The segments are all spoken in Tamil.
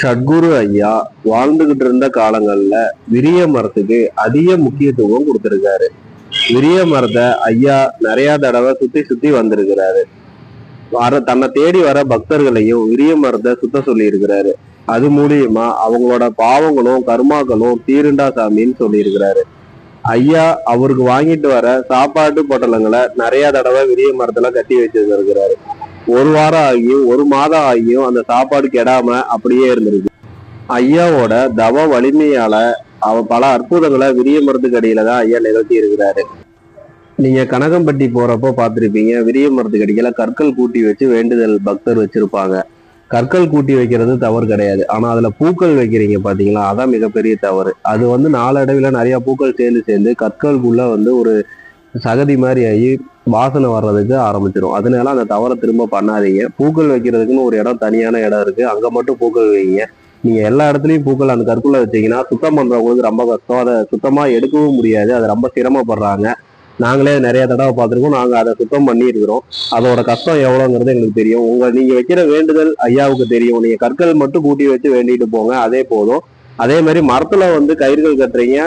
சத்குரு ஐயா வாழ்ந்துகிட்டு இருந்த காலங்கள்ல விரிய மரத்துக்கு அதிக முக்கியத்துவம் கொடுத்திருக்காரு. விரிய மரத்தை ஐயா நிறைய தடவை சுத்தி சுத்தி வந்திருக்கிறாரு. தன்னை தேடி வர பக்தர்களையும் விரிய மரத்தை சுத்த சொல்லி இருக்கிறாரு. அது மூலியமா அவங்களோட பாவங்களும் கர்மாக்களும் தீருண்டா சாமின்னு சொல்லி இருக்கிறாரு. ஐயா அவருக்கு வாங்கிட்டு வர சாப்பாட்டு பொட்டலங்களை நிறைய தடவை விரிய மரத்துல கட்டி வச்சிருக்கிறாரு. ஒரு வாரம் ஆகியும் ஒரு மாதம் ஆகியும் அந்த சாப்பாடு கெடாம அப்படியே இருந்திருக்கு. ஐயாவோட தவ வலிமையால பல அற்புதங்களை விரிய மரத்துக்கு அடியில தான் ஐயா நிகழ்த்தி இருக்கிறாரு. நீங்க கனகம்பட்டி போறப்போ பார்த்திருப்பீங்க, விரிய மரத்துக்கு அடியில கற்கள் கூட்டி வச்சு வேண்டுதல் பக்தர் வச்சிருப்பாங்க. கற்கள் கூட்டி வைக்கிறது தவறு கிடையாது. ஆனா அதுல பூக்கள் வைக்கிறீங்க பாத்தீங்களா, அதான் மிகப்பெரிய தவறு. அது நாளடைவில் நிறைய பூக்கள் சேர்ந்து சேர்ந்து கற்களுக்குள்ள ஒரு சகதி மாதிரி ஆகி வாசனை வர்றதுக்கு ஆரம்பிச்சிடும். அதனால அந்த தவறை திரும்ப பண்ணாதீங்க. பூக்கள் வைக்கிறதுக்குன்னு ஒரு இடம், தனியான இடம் இருக்கு, அங்க மட்டும் பூக்கள் வைங்க. நீங்க எல்லா இடத்துலயும் பூக்கள் அந்த கற்குள்ள வச்சீங்கன்னா சுத்தம் பண்றவங்களுக்கு ரொம்ப கஷ்டம். அதை சுத்தமா எடுக்கவும் முடியாது, அது ரொம்ப சிரமப்படுறாங்க. நாங்களே நிறைய தடவை பார்த்துருக்கோம், நாங்க அதை சுத்தம் பண்ணி இருக்கிறோம். அதோட கஷ்டம் எவ்வளவுங்கிறது எங்களுக்கு தெரியும். நீங்க வைக்கிற வேண்டுதல் ஐயாவுக்கு தெரியும். நீங்க கற்கள் மட்டும் கூட்டி வச்சு வேண்டிட்டு போங்க, அதே போதும். அதே மாதிரி மரத்துல கயிறுகள் கட்டுறீங்க,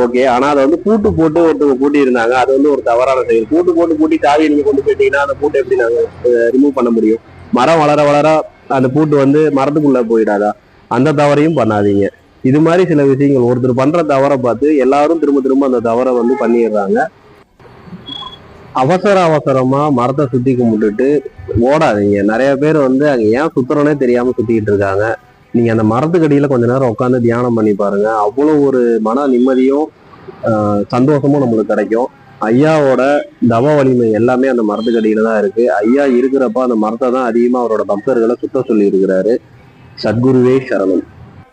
ஓகே. ஆனா அதை பூட்டு போட்டு ஒருத்தவங்க பூட்டி இருந்தாங்க, அது ஒரு தவறான செயல். பூட்டு போட்டு பூட்டி சாவியை நீங்க கொண்டு போயிட்டீங்கன்னா அந்த பூட்டை எப்படி நாங்க ரிமூவ் பண்ண முடியும்? மரம் வளர வளர அந்த பூட்டு மரத்துக்குள்ள போயிடாதா? அந்த தவறையும் பண்ணாதீங்க. இது மாதிரி சில விஷயங்கள், ஒருத்தர் பண்ற தவறை பார்த்து எல்லாரும் திரும்ப திரும்ப அந்த தவறை பண்ணிடுறாங்க. அவசரமா மரத்தை சுத்தி கும்பிட்டுட்டு ஓடாதீங்க. நிறைய பேர் அங்க ஏன் சுத்துறோன்னே தெரியாம சுத்திக்கிட்டு இருக்காங்க. நீங்க அந்த மரத்துக்கு அடியில கொஞ்ச நேரம் உட்காந்து தியானம் பண்ணி பாருங்க. அவ்வளவு ஒரு மன நிம்மதியும் சந்தோஷமும் நம்மளுக்கு கிடைக்கும். ஐயாவோட தவ வலிமை எல்லாமே அந்த மரத்துக்கு அடியில தான் இருக்கு. ஐயா இருக்கிறப்ப அந்த மரத்தை தான் அதிகமா அவரோட பக்தர்களை சுத்த சொல்லி இருக்கிறாரு. சத்குருவே சரணம்.